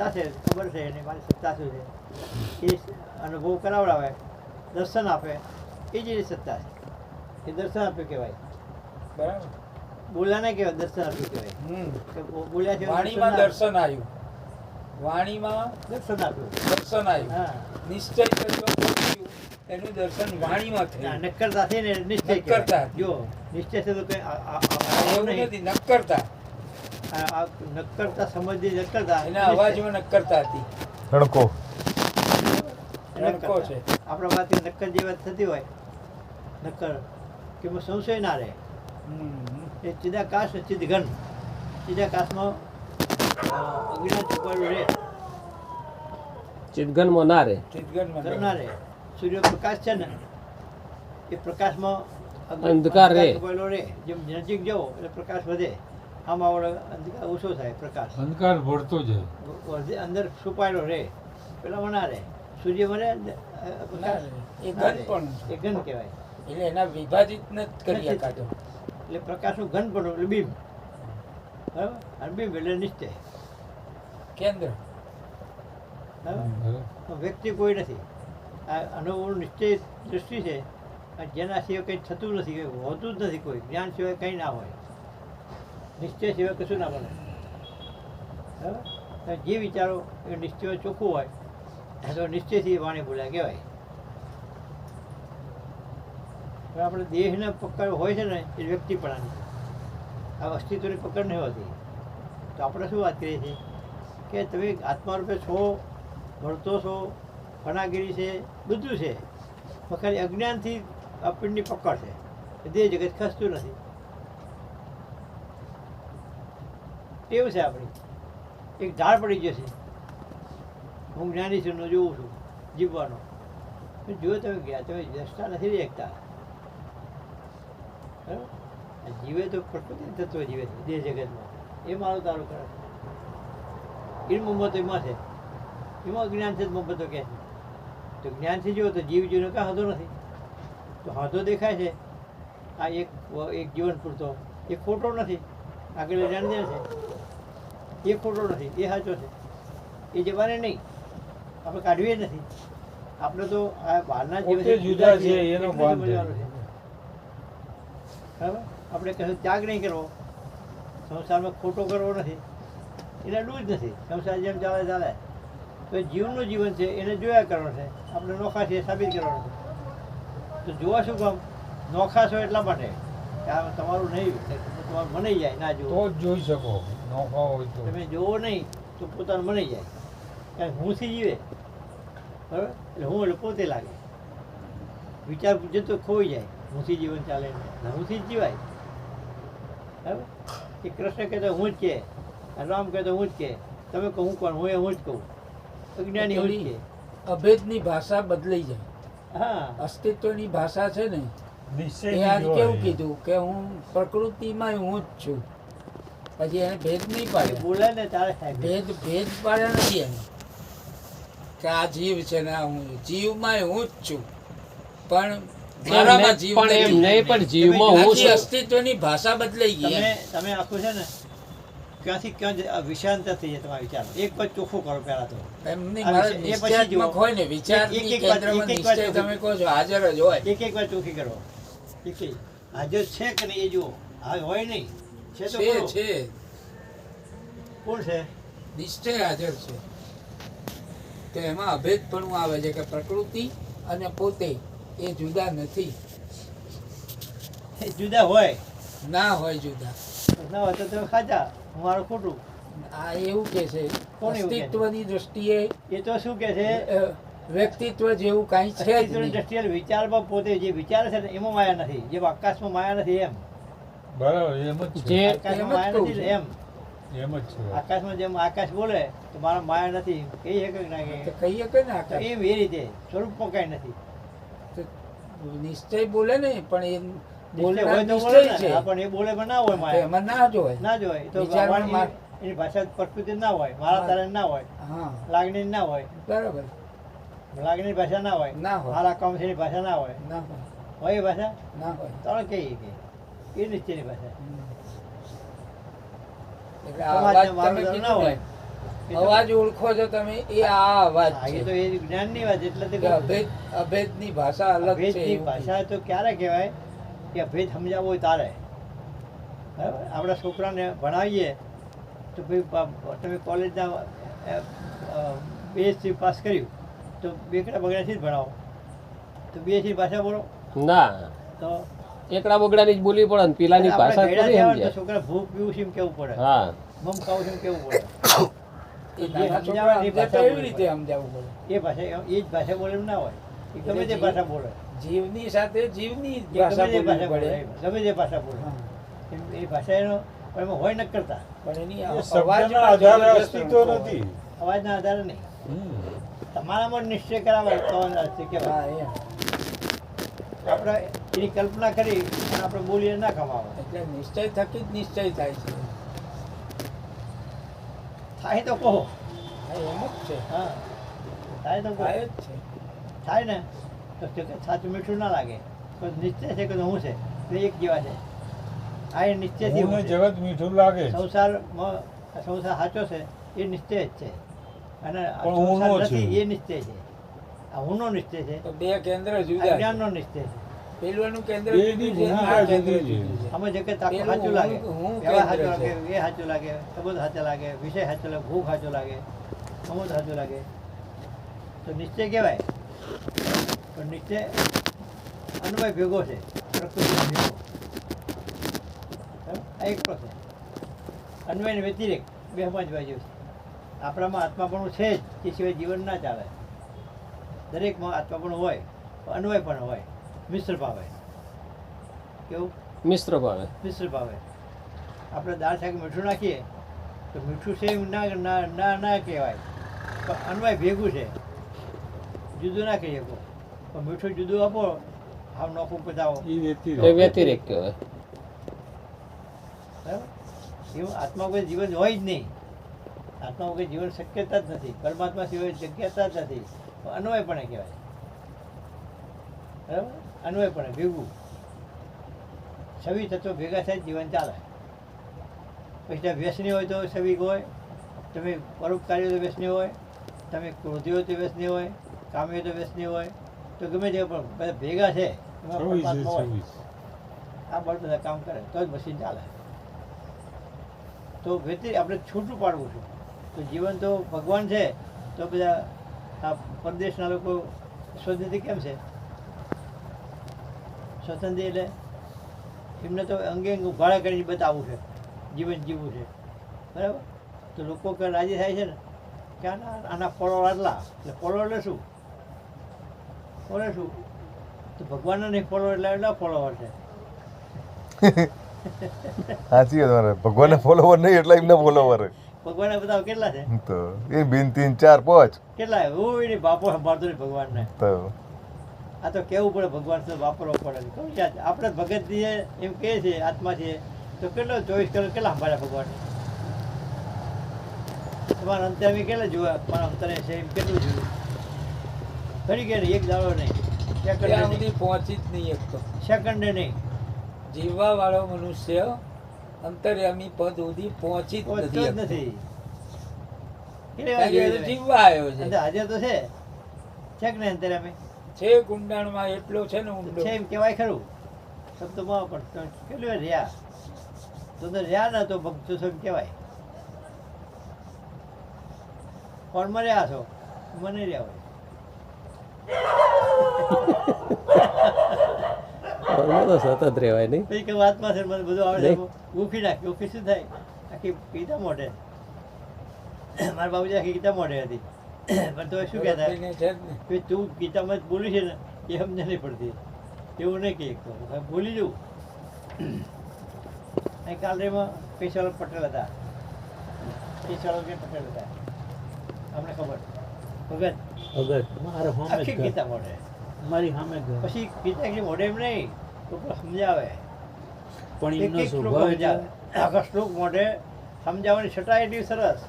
સત્તા છે, ખબર છે એની મારી સત્તા શું છે એ અનુભવ કરાવડાવે, દર્શન આપે, એ જ એની સત્તા છે. એ દર્શન આપ્યું કહેવાય. બરાબર. બોલ્યા ને કહેવાય દર્શન આપ્યું કહેવાય. બોલ્યા છે વાણીમાં દર્શન આવ્યું, વાણીમાં દર્શન આપ્યું, દર્શન આવ્યું. હા. નિશ્ચય કર્યો, બોલ્યું, એનું દર્શન વાણીમાં થયું. નક્કરતા છે ને નિશ્ચય નક્કરતા. કહેવાય. જો નિશ્ચય છે તો કઈ એવું નથી, નક્કરતા. નક્કરતા સમજી નક્કરતા એના અવાજમાં નક્કરતા હતી. રણકો રણકો છે. આપણા વાત નક્કર જે વાત થતી હોય નક્કર કે એમાં સંશય ના રહે. એ ચિદાકાશ ચિદઘન, ચિદાકાશમાં અજ્ઞાન છુપાયેલું રહે, ચિદઘનમાં ના રહે. ચિદઘનમાં ના રહે. સૂર્યપ્રકાશ છે ને એ પ્રકાશમાં અંધકાર રહે. છુપાયેલો રહે. જેમ નજીક જાઓ એટલે પ્રકાશ વધે, આમ આવડે અંધકાર ઓછો થાય, પ્રકાશ અંધકાર ભળતો જાય. અંદર છુપાયેલો રહે, પેલામાં ના રહે. સૂર્ય મને પ્રકાશ એ ઘન પણ એ ઘન કહેવાય. એટલે એના વિભાજિત નથી કરી શકાતો. એટલે પ્રકાશનું ઘન પણ એટલે બીમ, બરાબર. અને બીમ એટલે નિશ્ચય, કેન્દ્ર. બરાબર. વ્યક્તિ કોઈ નથી. આ અનુભવ નિશ્ચય દૃષ્ટિ છે, જેના સિવાય કંઈ થતું નથી, હોતું જ નથી. કોઈ જ્ઞાન સિવાય કંઈ ના હોય, નિશ્ચય સિવાય કશું ના બને. બરાબર. જે વિચારો એ નિશ્ચય ચોખ્ખું હોય તો નિશ્ચયથી વાણી બોલ્યા કહેવાય. પણ આપણે દેહને પકડ હોય છે ને એ વ્યક્તિપણાની, આ અસ્તિત્વની પકડ નહીં હોતી. તો આપણે શું વાત કરીએ છીએ કે તમે આત્મા રૂપે છો, ભળતો છો, ફણાગીરી છે, બધું છે, પણ ખાલી અજ્ઞાનથી આ પિંડની પકડ છે. દેહ જગત ખસતું નથી. એવું છે આપણી. એક ઢાળ પડી જશે. હું જ્ઞાની છું, જોઉં છું જીવવાનો. જો તમે ગયા, તમે દ્રષ્ટા નથી રહી શકતા. બરાબર. જીવે તો પ્રકૃતિ તત્વ જીવે છે દેહ જગતમાં. એ મારું તારું કરે છે. એ મોહમ્મતો એમાં છે, એમાં જ્ઞાન છે મોહમ્મતો કહે છે. તો જ્ઞાનથી જુઓ તો જીવ જીવનો કાં હતો નથી. તો હાથો દેખાય છે આ એક જીવન પૂરતો, એ ખોટો નથી. આગળ જાણી છે એ ખોટો નથી, એ સાચો છે. એ જવાને નહીં, આપણે કાઢવીએ નથી. આપણે તો આ બહારના પોતે જુદા છે એનો ભાન બરાબર. આપણે કશું ત્યાગ નહીં કરવો, સંસારમાં ખોટો કરવો નથી, એને અડવું જ નથી. સંસાર જેમ ચાલે ચાલે. તો એ જીવનનું જીવન છે, એને જોયા કરવાનું છે. આપણે નોખા છે એ સાબિત કરવાનું છે. તો જોવા શું કામ? નોખા છો એટલા માટે કે આ તમારું નહીં, તમારું મનાઈ જાય. ના જુઓ તો જ જોઈ શકો, નોખા હોય તો. તમે જોવો નહીં તો પોતાનું મનાઈ જાય. કારણ હુંથી જીવે, બરાબર. એટલે હું એટલે પોતે લાગે. વિચાર જતો ખોઈ જાય. હુંથી જીવન ચાલે ને હુંથી જ જીવાય. બરાબર. એ કૃષ્ણ કહેતો હું જ કે, રામ કહેતો હું જ કે, તમે કહું કોણ? હું જ કહું. અજ્ઞાની હું જ કે. અભેદની ભાષા બદલાઈ જાય. હા, અસ્તિત્વની ભાષા છે ને, નિશ્ચય એ આજ કેવું કીધું કે હું પ્રકૃતિમાં હું જ છું. પછી એને ભેદ નહીં એ પાડ્યા. બોલે ને તારે સાહેબ ભેદ પાડ્યા નથી એને કે આ જીવ છે ને આ હું. જીવમાં હું જ છું, પણ મારામાં જીવ પણ એમ નથી. નહીં, પણ જીવમાં હું આખી છું. અસ્તિત્વની ભાષા બદલાઈ ગઈ એમ. તમે આખું છે ને ક્યાંથી ક્યાં વિષાંત થઈ જાય તમારા વિચાર. એક વાત ચોખ્ખું કરો પહેલા તો. એમ નહીં, આ મારે વિષય- એ પછી નિશ્ચયાત્મક જુઓ. હોય ને, વિચારની એક વાત- કેન્દ્રમાં એક વાત નિશ્ચય ચોખ્ખી. તમે કહો છો હાજર જ હોય. એક વાત ચોખ્ખી કરો. એક હાજર છે કે નહીં એ જુઓ. હા હોય નહીં, છે તો છે ખરો. છે કોણ છે? નિશ્ચય હાજર છે. તો એમાં અભેદપણું આવે છે કે પ્રકૃતિ અને પોતે એ જુદા નથી. એ જુદા હોય. ના હોય જુદા. ના હોય તો તમે ખાધા, મારું ખોટું. આ એવું કે છે કોણ એવું કહે? અસ્તિત્વની દ્રષ્ટિએ એ તો શું કે છે? વ્યક્તિત્વ જેવું કાંઈ છે જ અસ્તિત્વની નહીં. દ્રષ્ટિએ વિચારમાં પોતે જે વિચારે છે ને એમાં માયા નથી. જેમ આકાશમાં માયા નથી એમ. બરાબર, એમ જ છે. જે આકાશમાં એમ જ માયા કહું નથી ને છું. એમ. એમ જ છે. આકાશમાં જેમ આકાશ બોલે તો મારા માયા નથી કહી શકે કે ના તો કહે? કહીએ કે ના તો એમ એ રીતે સ્વરૂપમાં કાંઈ નથી. નિશ્ચય બોલે ને, પણ એ નિશ્ચય બોલનાર હોય તો બોલે નિશ્ચય ને. છે. હા, પણ એ બોલે પણ ના હોય તો માયા. એમાં ના જ હોય. ના જ હોય. તો વિચારમાં વાણી એની ભાષા પ્રકૃતિ ના હોય, મારા તારે ના હોય, હા લાગણી ના હોય, બરાબર. લાગણી ભાષા ના હોય, ના હોય. મારા કામ છે એની ભાષા ના હોય. ના હોય. હોય એ ભાષા ના હોય. તમે કહીએ કે એ નિશ્ચયની ભાષા. એટલે આ વાત સમાજને મારું તમે ધર્મ કીધું ના હોય. ને, અવાજ ઓળખો છો તમે, એ આ અવાજ હા, એ છે. તો એ જ્ઞાનની વાત એટલે તો કે અભેદની ભાષા અલગ છે. અભેદની એવું ભાષા તો ક્યારે કહેવાય કે અભેદ સમજાવવો હોય તારે. બરાબર, આપણા છોકરાને ભણાવીએ તો ભાઈ તમે કોલેજના BSc પાસ કર્યું તો બેકડા બગડાથી જ ભણાવો, તો BSc ભાષા બોલો ના તો એકડા બગડાની જ બોલવી પડે ને પેલાની આપણે ભાષા ગયડા થોડી થયા હોય તો સમજે. છોકરા ભૂખ પીવું છે એમ કેવું પડે, હા મમ ખાવું છે એમ કેવું પડે. એ નાના છોકરા સમજે તો એવી રીતે સમજાવવું પડે. એ ભાષા એ જ ભાષા બોલે એમ ના હોય, એ ગમે તે ભાષા બોલે, જીવની સાથે જીવની એ ભાષા ગમે તે બોલવી ભાષા બોલે, પડે. ગમે તે ભાષા બોલે. હા. એ ભાષા એનો પણ એમાં હોય ન કરતા, પણ એની એ અવાજમાં શબ્દના આધારે જબરજસ્ત અસ્તિત્વ અંતર હોય. નથી. અવાજના આધારે નહીં. હમ. તમારામાં નિશ્ચય કરાવે તો અસ્તિત્વ કહેવાય. હા, એમ. આપણે એની કલ્પના કરી અને આપણે બોલીએ ના કમાવે. એટલે નિશ્ચય થકી જ નિશ્ચય થાય છે. થાય તો કહો. હા, એમ જ છે. હા, થાય તો કહો. થાય જ છે. થાય ને તો તે કંઈ સાચું મીઠું ના લાગે. તો નિશ્ચય છે કે હું છે બે એક જેવા છે. આ એ નિશ્ચયથી ઊંઘને હું છે. જગત મીઠું લાગે છે. સંસારમાં સંસાર સાચો છે એ નિશ્ચય જ છે, અને આ પણ ઊંનો સંસાર છે. નથી એ નિશ્ચય છે. આ ઊંનો નિશ્ચય છે, તો બે કેન્દ્ર આ જુદા છે. જ્ઞાનનો નિશ્ચય છે. પેલુંનું કેન્દ્ર બેની જુદું છે, ભૂમિકા આ કેન્દ્ર જુદી છે. જુદું છે. આમાં જગત આખું પેલું સાચું લાગે, હું વ્યવહાર સાચો કેન્દ્ર લાગે, છે. એ સાચું લાગે, સંબંધ સાચો લાગે, વિષય સાચો લાગે, ભૂખ સાચું લાગે, અમુક સાચું લાગે, તો નિશ્ચય કહેવાય. પણ નિશ્ચય અન્વય ભેગો છે, પ્રકૃતિનો ભેગો. બરાબર? આ એકલો છે. અન્વય ને વ્યતિરેક બે સમજવા જેવું છે. આપણામાં આત્માપણું છે જ, તે સિવાય જીવન ના ચાલે. દરેકમાં આત્માપણું હોય, પણ અન્વય પણ હોય, મિશ્ર ભાવે. કેવું? મિશ્ર ભાવે. મિશ્ર ભાવે. આપણે દાળ શાક મીઠું નાખીએ તો મીઠું છે એમ ના ના ના ના કહેવાય, પણ અન્વય ભેગું છે, જુદું ના કહી શકો. પણ મીઠું જુદું આપો, આમ નોખું પતાવો, ઈ વ્યક્તિ એ વ્યતિરેક કહેવાય. બરાબર? એવું આત્મા કોઈ જીવન હોય જ નહીં. આત્મા કોઈ જીવન શક્યતા જ નથી, પરમાત્મા સિવાય શક્યતા જ નથી. પણ અન્વય પણ કહેવાય. બરાબર? અન્વય પણ ભેગું. છવી તત્વો ભેગા થાય જીવન ચાલે. પછી ત્યાં વ્યસની હોય તો છવી હોય, તમે પરોપકારી હોય તો વ્યસની હોય, તમે ક્રોધી હોય તો વ્યસની હોય, કામી હોય તો વ્યસની હોય, તો ગમે તે પણ બધા ભેગા છે એમાં છવ્વીસ છે, પરમાત્મા હોય. 26. આ બળ બધા કામ કરે તો જ મશીન ચાલે. તો વ્યતિ આપણે છૂટું પાડવું છું. તો જીવન તો ભગવાન છે, તો બધા આ પરદેશના લોકો સ્વતંત્રી કેમ છે? સ્વતંત્રી એટલે એમને તો અંગે અંગ ઉઘાડા કરીને બતાવવું છે, જીવન જીવવું છે. બરાબર? તો લોકો કે રાજી થાય છે ને કે આના ફળો આટલા, એટલે ફળો એટલે શું? ફળો શું? તો ભગવાનના નહીં ફળો એટલે એટલા ફોલોવર છે. સાચી વાત મારે ભગવાનને ફોલોવર નહીં એટલે એમને ફોલોવર ભગવાનને બતાવો કેટલા છે? તો એ બિન 3 4 5 કેટલા? હું એની બાપો સંભાળતો નહીં ભગવાનને. તો આ તો કેવું પડે ભગવાન તો વાપરવો પડે. કહું છે આપણે ભગત છીએ એમ કહે છે આત્મા છે તો કેટલો 24 કલાક કેટલા સંભાળ્યા ભગવાન? તમારા અંતરમી કેટલા જોયા? મારા અંતરે છે એમ કેટલું જોયું? ઘડી કે નહીં, એક દાડો નહીં, સેકન્ડ ત્યાં નહીં, સુધી પહોંચી જ નહીં એક તો. સેકન્ડે નહીં. જીવવા વાળો મનુષ્ય અંતર્યામી પદ સુધી પહોંચી જ પહોંચતો જ નથી નથી. શકતો. કેટલી વાર કારણ કે એ તો જોયું? જીવવા આવ્યો છે. અંદર હાજર તો છે, છે કે નહીં અંતરમી? છે કુંડાણમાં એટલો છે ને ઊંડો. છે એમ કહેવાય ખરું શબ્દમાં, પણ કેટલી વાર રહ્યા તો રહ્યા ના તો ભક્તો છો એમ કહેવાય. કોણમાં રહ્યા છો? મને રહ્યા હોય. ફળમાં તો સતત રહેવાય નહીં. પછી કે વાતમાં છે મને બધું આવડે નહીં. ઉખી નાખ. ઉખી શું થાય? આખી ગીતા મોઢે. મારા બાબુજી આખી ગીતા મોઢે હતી. પણ તો શું કહેતા એને છે જ ને. કે તું ગીતામાં જ બોલી છે ને એ સમજ નહીં પડતી, એવું નહીં કે ભૂલી જવું. અહીં કાલરેમાં કેશવલાલ પટેલ હતા. કેશવલાલ પટેલ હતા, અમને ખબર. ભગત આખી ગીતા મોઢે. મારી સામે ઘર. પછી ગીતા એટલી મોઢે એમ નહીં તો સમજાવે, પણ એક એમનો એક શ્લોક સ્વભાવ સમજાવે. આખા શ્લોક મોઢે સમજાવવાની છટા એટલી સરસ.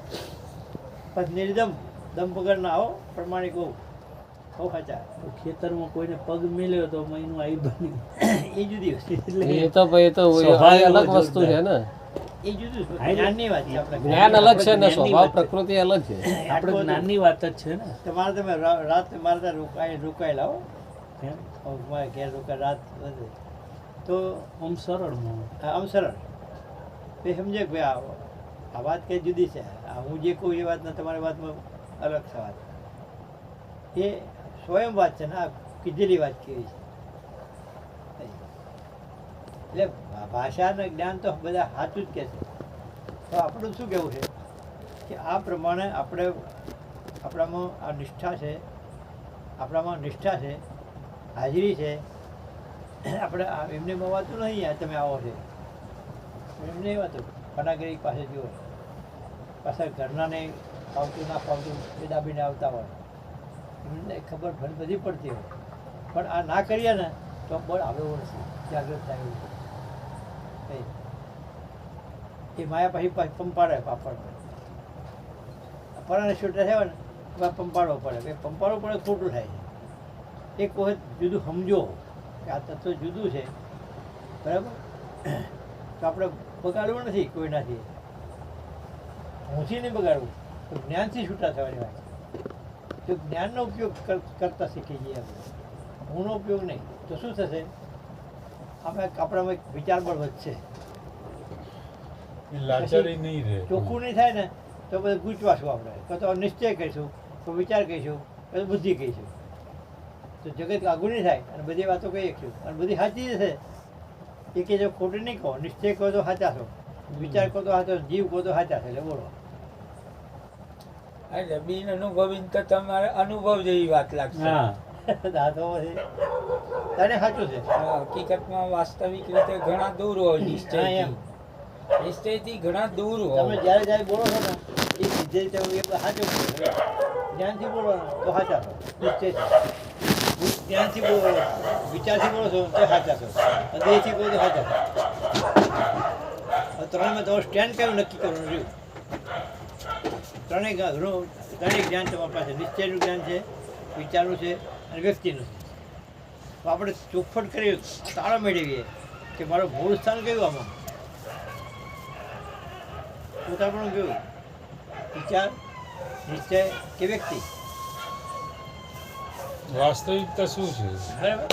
પછી નિર્દમ દમ વગર ના આવો, પ્રમાણિક હોવું, બહુ સાચા. ખેતરમાં કોઈને પગ મેલ્યો તો એનું આઈ બની. એ જુદી વસ્તુ. એ તો ભાઈ તો સ્વભાવ અલગ એવો વસ્તુ છે ને. એ જુદું છે. જ્ઞાનની વાત છે આપણે. જ્ઞાન અલગ છે ને જ્ઞાનની સ્વભાવ વાત છે. પ્રકૃતિ અલગ છે. આપણે જ્ઞાનની વાત જ છે ને. તમારે તમે રાત મારે ત્યાં રોકાયેલા હો કેમ? મારે ઘેર રાત વધે તો આમ સરળમાં આમ સરળ એ સમજે કે ભાઈ આ વાત કંઈ જુદી છે. આ હું જે કહું એ વાતના તમારી વાતમાં અલગ છે વાત. એ સ્વયં વાત છે ને આ કીધેલી વાત કેવી છે. એટલે ભાષાનું જ્ઞાન તો બધા સાચું જ કહે છે. તો આપણું શું કહેવું છે કે આ પ્રમાણે આપણે આપણામાં આ નિષ્ઠા છે, આપણામાં નિષ્ઠા છે, હાજરી છે. આપણે એમને વાતું નહીં આ તમે આવો છે એમને વાતું પનાગરી પાસે જુઓ પાછા ઘરનાને ફાવતું ના ફાવતું એ દાબીને આવતા હોય એમને ખબર બધી પડતી હોય પણ આ ના કરીએ ને તો બળ આવ્યો નથી જાગૃત થાય એવું એ માયા પછી પંપાડે પાપડ પરાને છૂટા થયા ને એમાં પંપાડવો પડે પંપાડવો પડે ખોટું થાય છે. એક વખત જુદું સમજો કે આ તત્વ જુદું છે બરાબર તો આપણે બગાડવું નથી કોઈનાથી હુંથી નહીં બગાડવું તો જ્ઞાનથી છૂટા થવાની વાત તો જ્ઞાનનો ઉપયોગ કરતા શીખી જઈએ આપણે હુંનો ઉપયોગ નહીં તો શું થશે આપણામાં એક વિચાર બળ વધશે લાચારી નહીં રહે. ચોખ્ખું નહીં થાય ને તો બધું ગૂંચવાશું આપણે તો નિશ્ચય કહીશું તો વિચાર કહીશું તો બુદ્ધિ કહીશું તો જગત આગું નહીં થાય અને બધી વાતો કહીએ છું અને બધી સાચી જ છે એ કે જો ખોટી નહીં કહો નિશ્ચય કહો તો સાચા છો વિચાર કહો તો સાચો જીવ કહો તો સાચા છે એટલે બોલો એટલે બિન અનુભવી તો તમારે અનુભવ જેવી વાત લાગશે. હા દાદો છે તને સાચું છે હકીકતમાં વાસ્તવિક રીતે ઘણા દૂર હોય હા, નિશ્ચયથી. એમ. નિશ્ચયથી ઘણા દૂર તમે હોય. જ્યારે જ્યારે બોલો છો ને એ સીધે રીતે હું એ સાચું બોલું જ્ઞાનથી બોલો ને તો સાચા છો નિશ્ચય જ્ઞાનથી બોલો વિચારથી બોલો છો તો સાચા છો દેહથી બોલો તો સાચા છો. ત્રણેયમાં તમારું સ્ટેન્ડ કયું નક્કી કરવાનું રહ્યું ત્રણેય જ્ઞાન તમારી પાસે નિશ્ચયનું જ્ઞાન છે, વિચારનું છે અને વ્યક્તિનું છે. તો આપણે ચોખવટ કરીએ તાળો મેળવીએ કે મારું મૂળ સ્થાન કયું આમાં પોતાપણું કયું વિચાર નિશ્ચય કે વ્યક્તિ વાસ્તવિકતા શું છે? બરાબર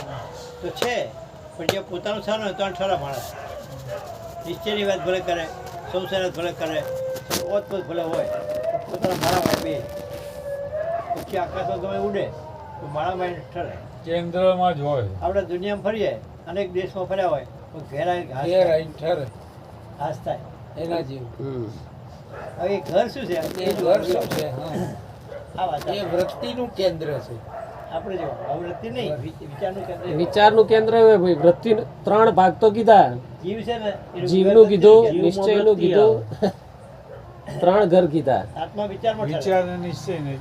તો છે પણ જે પોતાનું સ્થાન હોય તો ઠરા માણસ નિશ્ચયની વાત ભલે કરે સંસાર ભલે કરે ઓતપોત ભલે હોય પોતાના માળામાં બે પછી આકાશમાં ગમે ઉડે તો માળામાં ઠરે. કેન્દ્રમાં જ હોય. આપણે દુનિયામાં ફરીએ અનેક દેશમાં ફર્યા હોય તો ઘેર ઘેર આવીને ઠરે હાસ થાય. એના જેવું. હવે એ ઘર શું છે એ ઘર શું છે? હા. આ વાત એ વૃત્તિનું કેન્દ્ર છે. આપણે જો આવૃત્તિ નહીં વિચારનું કેન્દ્ર વિચારનું કેન્દ્ર હોય ભાઈ. વૃત્તિ 3 ભાગ તો કીધા. જીવ છે ને એનું જીવનું ઘર કીધું, નથી. નિશ્ચયનું કીધું, 3 ઘર કીધા. આત્મા વિચારમાં ઠરે. વિચાર અને નિશ્ચય નહીં.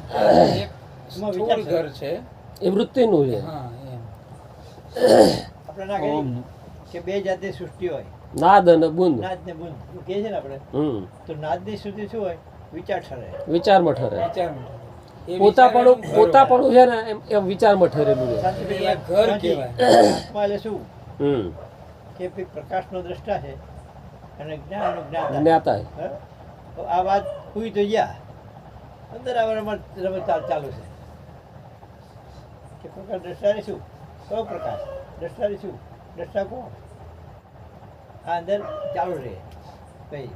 એક એમાં સ્થૂળ વિચાર ઘર છે. એ વૃત્તિનું છે. હા એમ. આપણે ના કહીએ કે બે જાતની સૃષ્ટિ હોય નાદ અને બુંદ. નાદ ને બુંદ એવું કહે છે ને આપણે તો નાદની સુધી શું હોય વિચાર ઠરે. વિચારમાં ઠરે. વિચારમાં. એ પોતાપણું વિચારનું ઘર પોતાપણું છે ને એમ વિચારમાં ઠરેલું છે. શાંતિભાઈ એ ઘર શાંતિ. કહેવાય. આત્મા એટલે શું કે ભાઈ પ્રકાશનો દ્રષ્ટા છે અને જ્ઞાનનો જ્ઞાતા. જ્ઞાતા. બરાબર? તો આ વાત હુઈ તો ગયા અંદર આવવામાં રમત ચાલુ છે કે પ્રકાશ દ્રષ્ટાની શું કયો પ્રકાશ દ્રષ્ટાની શું દ્રષ્ટા કોણ આ અંદર ચાલુ રહે કઈ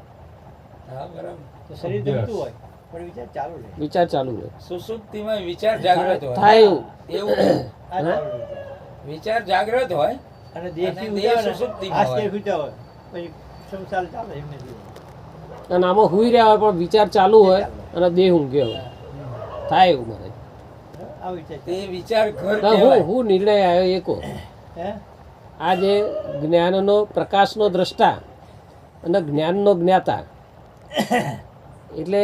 હા બરાબર. તો શરીર જમતું હોય પણ વિચાર ચાલુ રહે વિચાર ચાલુ રહે. સુષુપ્તિમાં વિચાર જાગ્રત હોય. થાય એવું. એવું આ ચાલુ રહે વિચાર જાગ્રત હોય અને દેહથી અને દેહ ઉજાવે ને, સુષુપ્તિમાં હાથ હોય. કે ખૂંચા હોય પછી સંસાર ચાલે એમને જીવન. અને આમાં હુઈ રહ્યા હોય પણ વિચાર ચાલુ હોય અને દેહ ઊંઘે હોય. થાય એવું મારે. આ વિચાર તે વિચાર ઘર ના, કહેવાય. હું નિર્ણય આવ્યો એકો. હે આ જે જ્ઞાનનો પ્રકાશનો દ્રષ્ટા અને જ્ઞાનનો જ્ઞાતા એટલે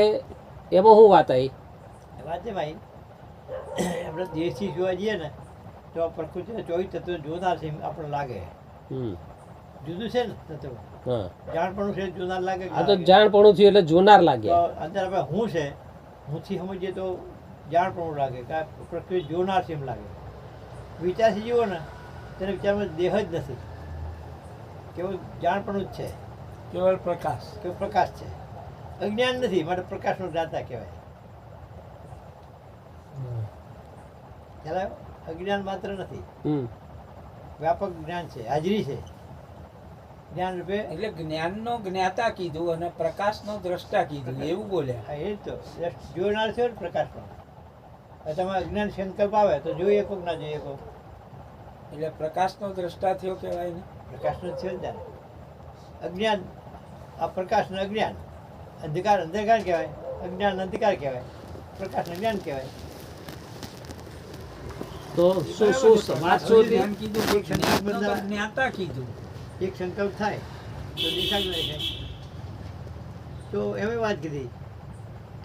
એમાં શું વાત આવી? વાત છે ભાઈ આપણે દેશથી જોવા જઈએ ને તો આ પ્રકૃતિના 24 તત્વો જોનાર છે એમ આપણને લાગે હમ. જુદું છે ને તત્વ હા. જાણપણું છે જોનાર લાગે કે આ તો લાગે? જાણપણું થયું એટલે જોનાર લાગે. તો અંદર આપણે હું છે હુંથી સમજીએ તો જાણપણું લાગે કે આ પ્રકૃતિ જોનાર છે એમ લાગે. વિચારથી જુઓ ને તેને વિચારમાં દેહ જ નથી કેવું જાણપણું જ છે કેવળ પ્રકાશ. કે પ્રકાશ છે, અજ્ઞાન નથી, માટે પ્રકાશનો દાતા કહેવાય. ખ્યાલ આવ્યો? અજ્ઞાન માત્ર નથી, વ્યાપક જ્ઞાન છે, હાજરી છે જ્ઞાન રૂપે. એટલે જ્ઞાનનો જ્ઞાતા કીધું અને પ્રકાશનો દ્રષ્ટા કીધું એવું બોલ્યા. હા, એ જ તો જોનાર છે ને પ્રકાશનો. હવે તમે અજ્ઞાન સંકલ્પ આવે તો જોઈએ કોક ના જોઈએ કોક, એટલે પ્રકાશનો દ્રષ્ટા થયો કહેવાય ને. પ્રકાશનો જ છે ને ત્યારે. અજ્ઞાન આ પ્રકાશનું અજ્ઞાન, અંધકાર અંધકાર કહેવાય, અજ્ઞાન અંધકાર કહેવાય, પ્રકાશનું જ્ઞાન કહેવાય. તો શું શું વાત શું હતી? જ્ઞાન કીધું કે જ્ઞાનનો તો જ્ઞાતા કીધું. એક સંકલ્પ થાય તો દિશા જ નહીં થાય. તો એવી વાત કીધી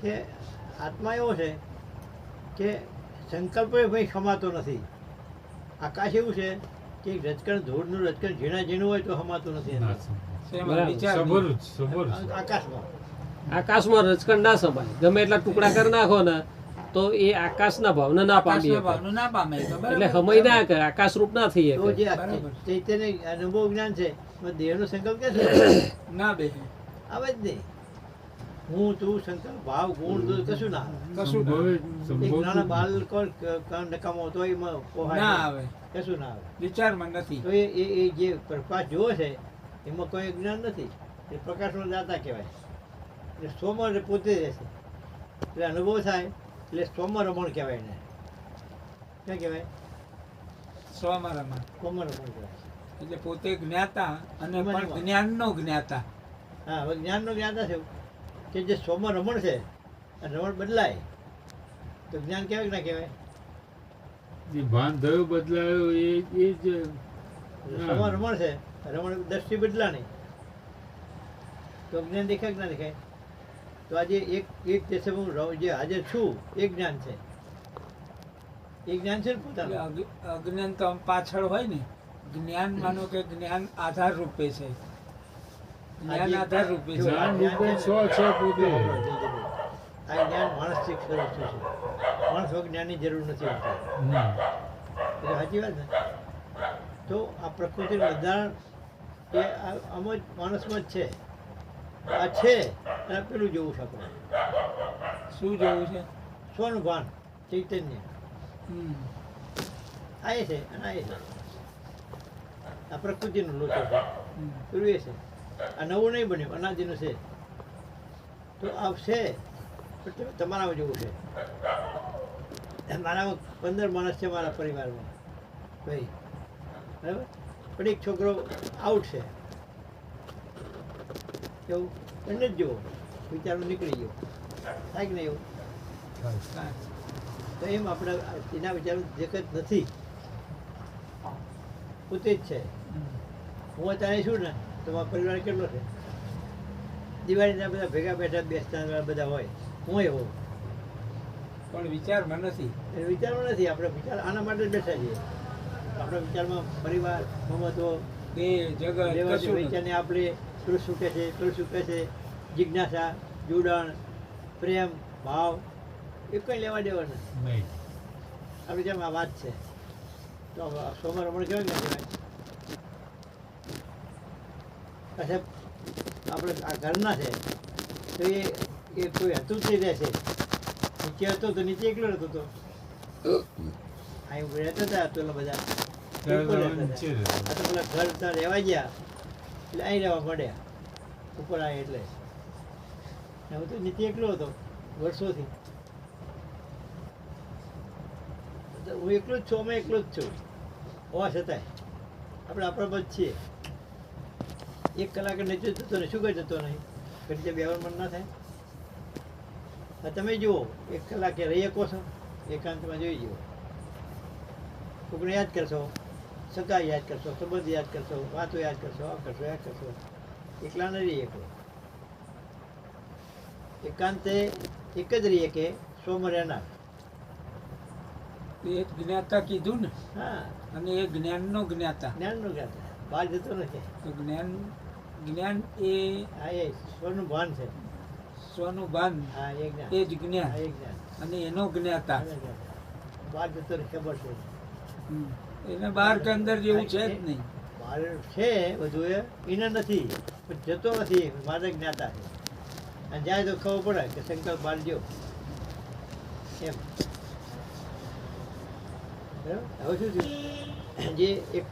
કે આત્મા એવો છે કે સંકલ્પ ભાઈ સમાતો નથી. આકાશ એવું છે કે રજકણ ધૂળનું રજકણ ઝીણા ઝીણું હોય તો સમાતું નથી અંદર. શેમાં? બરાબર. વિચારની. આકાશમાં આકાશમાં રજકણ ના સમાય, ગમે એટલા ટુકડા કરી નાખો ને તો એ આકાશના ભાવને ના પામી આકાશના શકે. ભાવનું ના પામે તો બરાબર. એટલે સમય ના કરે, આકાશ રૂપ ના થઈ તો શકે. જે બરાબર. ચૈતન્ય અનુભવ જ્ઞાન છે એમાં દેહનો સંકલ્પ કે છે ના બે આવે જ નહીં. હું તું સંકલ્પ ભાવ ગુણ દોષ કશું ના આવે. કશું એક નાના બાળકો નકામો તો એમાં પોહાય ના નહીં. આવે, કશું ના આવે. વિચારમાં નથી. તો એ જે પ્રકાશ જોવો છે એમાં કોઈ જ્ઞાન નથી, એ પ્રકાશનો દાતા કહેવાય. એટલે સોમર પોતે રહેશે એટલે અનુભવ થાય એટલે સોમર રમણ કહેવાય એને. ક્યાં કહેવાય? સ્વમારામાં. સોમર રમણ કહેવાય. એટલે પોતે જ્ઞાતા અને પણ એમાં. જ્ઞાનનો જ્ઞાતા. હા, હવે જ્ઞાનનો જ્ઞાતા છે એવું કે જે સોમર રમણ છે અને રમણ બદલાય તો જ્ઞાન કહેવાય કે ના કહેવાય? ભાન થયો બદલાયો એ જ સોમર રમણ છે, રમણ દ્રષ્ટિ બદલા નહીં તો જ્ઞાન દેખાય કે ના દેખાય? તો આજે એક દેશે હું જે હાજર છું એ જ્ઞાન છે, એ જ્ઞાન છે ને એટલે પોતાનું. અજ્ઞાન તો આમ પાછળ હોય ને, જ્ઞાન માનો કે જ્ઞાન આધાર રૂપે છે. જ્ઞાન આજે- આધાર રૂપે છે. જ્ઞાન રૂપે સ્વ છે પોતે. આ જ્ઞાન માણસથી શરૂ થયું છે. માણસ વગર જ્ઞાનની જરૂર નથી હોતી. ના. એટલે સાચી વાત ને? તો આ પ્રકૃતિનું બંધારણ એ આમ જ માણસમાં જ છે. આ છે અને પેલું જોવું છે આપણે. શું જોવું છે? સ્વનું ભાન, ચૈતન્ય હમ. આ એ છે અને આ એ છે. આ પ્રકૃતિનું લોચો છે, હમ. પેલું એ છે. આ નવું નહીં બન્યું, અનાદિનું છે. તો આ છે પણ તમારામાં જેવું છે. મારામાં 15 માણસ છે મારા પરિવારમાં ભાઈ, બરાબર, પણ એક છોકરો આઉટ છે. કેવું? એને જ જુઓ, વિચારો નીકળી ગયો, થાય કે નહીં એવું? તો એમ આપણે એના વિચારો જગત નથી, પોતે જ છે. હું અત્યારે છું ને તો મારો પરિવાર કેટલો છે? દિવાળીના બધા ભેગા બેઠા બેસતા બધા હોય, હું એવો. પણ વિચારમાં નથી. એ વિચારમાં નથી, આપણે વિચાર આના માટે જ બેઠા છીએ. આપણા વિચારમાં પરિવાર, મમત્વ, દેહ, જગત લેવા કશું નથી. વિચારને આપણે પેલું શું કહે છે, પેલું શું કહે છે, જિજ્ઞાસા, જોડાણ, પ્રેમ, ભાવ એ કંઈ લેવા દેવા નથી. નહીં. આપણી જેમ આ વાત છે તો સોમર રમણ કેવાય ને કહેવાય. પછી આપણે આ ઘરના છે તો એ કોઈ હતું જ નહીં રહેશે. નીચે હતો તો નીચે એકલો રહેતો હતો, અહીં રહેતા હતા પેલા બધા ત્યારે ઉપર તો રહેતા નીચે હતા. રહેતા. આ તો પેલા ઘર ત્યાં રહેવા ગયા એટલે અહીં રહેવા મળ્યા, ઉપર આવ્યા એટલે. ને હું તો નીચે એકલો હતો વર્ષોથી. તો હું એકલો જ છું, અમે એકલો જ છું હોવા છતાંય આપણે આપણા જ છીએ. 1 કલાક નીચે જતો નહીં, શું કહી જતો નહીં? ઘડી બેવાનું મન ના થાય? આ તમે જુઓ 1 કલાકે રહી શકો છો, એકાંતમાં જોઈ જુઓ. કોકને યાદ કરશો, સગા યાદ કરશો, સંબંધ યાદ કરશો, વાતો યાદ કરશો, આ કરશો, આ કરશો. એકલા ન રહીએ એકલો. એકાંતે એક જ રહીએ કે સોમ રહેનાર. એ જ્ઞાતા કીધું ને, હા, અને એ જ્ઞાનનો જ્ઞાતા. જ્ઞાનનું જ્ઞાન બહાર જતો નથી. તો જ્ઞાન એ હા, એ સ્વનું ભાન છે. સ્વનું ભાન, હા, એ જ્ઞાન. એ જ જ્ઞાન, હા, એ જ્ઞાન. અને એનો જ્ઞાતા. બહાર જતો નથી, ખબર છે. હમ. એને બહાર કે અંદર જેવું છે જ નહીં. મારે છે બધું એને નથી પણ જતો નથી મારે જ્ઞાતા છે અને જાય તો ખબર પડે કે સંકલ્પ બહાર ગયો એમ બરાબર? હવે શું થયું જે એક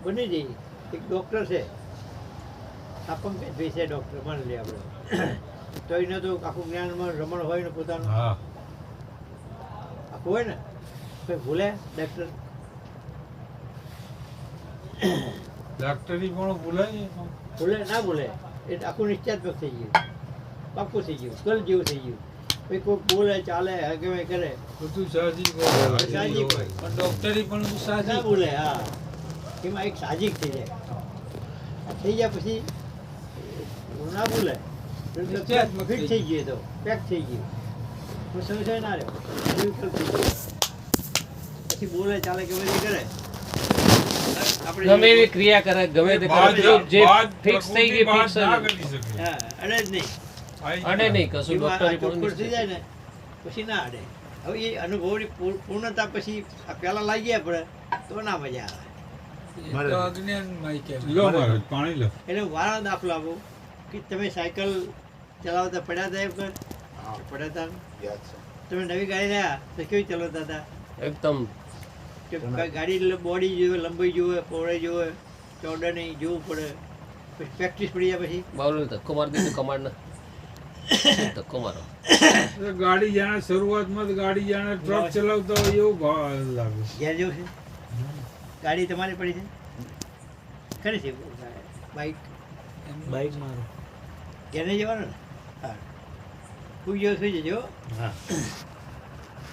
બની જઈ એક ડૉક્ટર છે આ પંકજભાઈ છે ડૉક્ટર માની લઈએ આપણે તો એને તો આખું જ્ઞાનમાં રમણ હોય ને પોતાનું હા આખું હોય ને કોઈ ભૂલે ડૉક્ટર ડાક્ટરી પણ બોલાય ભૂલે ના ભૂલે એ આખું નિશ્ચયાત્મક થઈ ગયું પાક્કું થઈ ગયું સ્કલ જેવું થઈ ગયું કોઈ કોઈ બોલે ચાલે હગમે કરે બધું સાહજિક સાહજિક હોય પણ ડોક્ટરી પણ ના સાજી બોલે હા એમાં એક સાહજિક થઈ જાય આ થઈ ગયા પછી ના બોલે નિશ્ચયાત્મક ફિટ થઈ થઈ ગયું તો પેક થઈ ગયું કોઈ સંશય ના રહ્યો નિર્વિકલ્પ થઈ ગયો પછી બોલે ચાલે કે બધું કરે ગમે એવી ક્રિયા કરે ગમે તે કરે જે ફિક્સ થઈ ગઈ ફિક્સ ના કરી શકે હા અડે જ નહીં અડે નહીં કશું એમાં આ ડોક્ટરી પણ ચોખ્ખું થઈ નિશ્ચિત. જાય ને પછી ના અડે હવે એ અનુભવની પૂર્ણતા પછી આ પહેલા લાગ્યા પડે તો ના મજા આવે તો અજ્ઞાનમાં કહેવાય. લો મહારાજ પાણી લો એટલે હું વાળા દાખલો આપું કે તમે સાયકલ ચલાવતા પડ્યા હતા એમ કર પડ્યા હતા તમે નવી ગાડી રહ્યા તો કેવી ચલાવતા હતા એકદમ કે ગાડી બોડી જોવે લંબાઈ જોવે પહોળાઈ જોવે ચોડા નહીં જોવું પડે પછી પ્રેક્ટિસ પડી જાય પછી બાવલો ધક્કો મારી દીધું કમાડ ને ધક્કો મારો તો ગાડી જાણે શરૂઆતમાં તો ગાડી જાણે ટ્રક ચલાવતા હોય એવું ભાવ લાગે ઘેર જેવું છે ગાડી તમારી પડી છે ખરી છે બાઈક બાઈક મારો ઘેર નહીં જવાનું ને હા સુઈ જજો હા